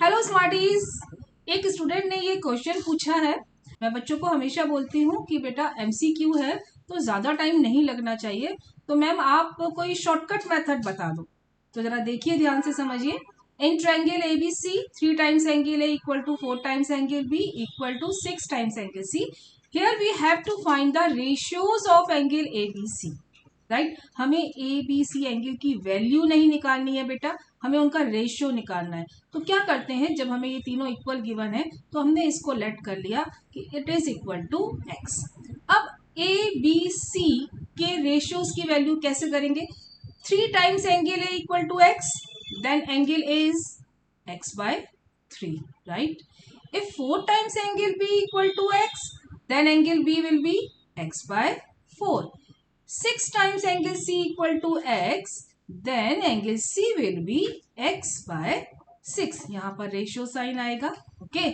Hello Smarties. एक student ने ये क्वेश्चन पूछा है। मैं बच्चों को हमेशा बोलती हूँ कि बेटा एमसीक्यू है तो ज्यादा टाइम नहीं लगना चाहिए, तो मैम आप कोई शॉर्टकट मेथड बता दो। तो जरा देखिए, ध्यान से समझिए। In triangle ABC 3 times angle A equal to 4 times angle B equal to 6 times angle C. Here we have to find the ratios of angle ABC. Right, हमें ए बी सी एंगल की value नहीं निकालनी है बेटा, हमें उनका ratio निकालना है। तो क्या करते हैं, जब हमें ये तीनों इक्वल गिवन है तो हमने इसको लेट कर लिया कि it is equal to x. अब ए बी सी के रेशियोज की वैल्यू कैसे करेंगे? 3 times angle A equal to x, then angle A is x by 3, right? If 4 times angle B equal to x, then angle B will be x by 4. 6 times angle C equal to x, then angle C will be x by 6. यहाँ पर ratio sign आएगा। Okay,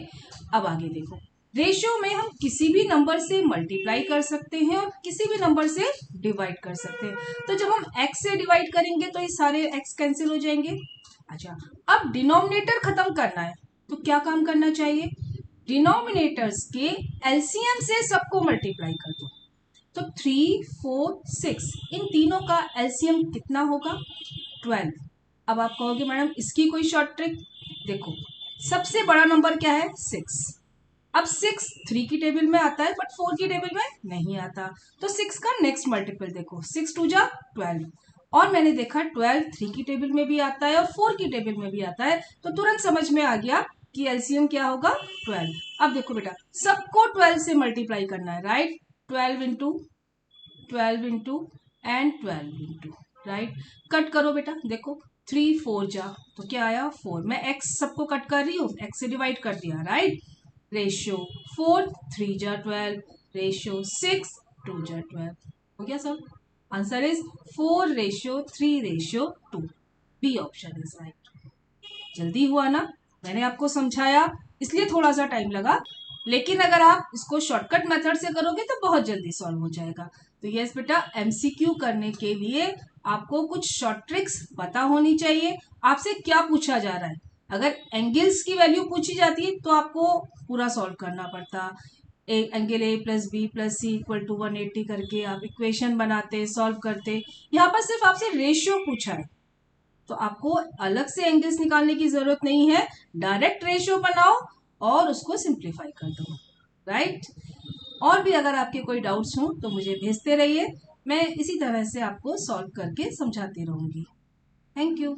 अब आगे देखो। Ratio में हम किसी भी नंबर से मल्टीप्लाई कर सकते हैं और किसी भी नंबर से डिवाइड कर सकते हैं। तो जब हम x से डिवाइड करेंगे तो ये सारे x कैंसिल हो जाएंगे। अच्छा, अब डिनोमिनेटर खत्म करना है तो क्या काम करना चाहिए? डिनोमिनेटर्स के एलसीएम से सबको मल्टीप्लाई कर दो। तो 3, 4, 6 इन तीनों का एलसीएम कितना होगा? 12। अब आप कहोगे मैडम इसकी कोई शॉर्ट ट्रिक? देखो, सबसे बड़ा नंबर क्या है? 6। अब 6 3 की टेबल में आता है बट 4 की टेबल में नहीं आता, तो 6 का नेक्स्ट मल्टीपल देखो, 6 2 जा 12। और मैंने देखा 12 3 की टेबल में भी आता है और 4 की टेबल में भी आता है, तो तुरंत समझ में आ गया कि एलसीएम क्या होगा? 12। अब देखो बेटा, सबको 12 से मल्टीप्लाई करना है, right? 12 into 12 into and 12 into, right? Cut करो बेटा, देखो 3 4 जा तो क्या आया? 4। मैं x सबको कट कर रही हूँ, x से डिवाइड कर दिया, राइट? रेशियो 4 3 जा 12, रेशियो 6 2 जा 12। हो गया सब? Answer is 4:3:2। B option is right. जल्दी हुआ ना? मैंने आपको समझाया इसलिए थोड़ा सा टाइम लगा, लेकिन अगर आप इसको शॉर्टकट मेथड से करोगे तो बहुत जल्दी सॉल्व हो जाएगा। तो यस बेटा, एमसीक्यू करने के लिए आपको कुछ शॉर्ट ट्रिक्स पता होनी चाहिए। आपसे क्या पूछा जा रहा है? अगर एंगल्स की वैल्यू पूछी जाती है तो आपको पूरा सॉल्व करना पड़ता। Angle A plus B plus C equal to 180 करके आप इक्वेशन बनाते, सॉल्व करते। यहाँ पर सिर्फ आपसे रेशियो पूछा है तो आपको अलग से एंगल्स निकालने की जरूरत नहीं है, डायरेक्ट रेशियो बनाओ और उसको सिंप्लीफाई कर दो, राइट? और भी अगर आपके कोई डाउट्स हो तो मुझे भेजते रहिए, मैं इसी तरह से आपको सॉल्व करके समझाती रहूंगी। Thank you.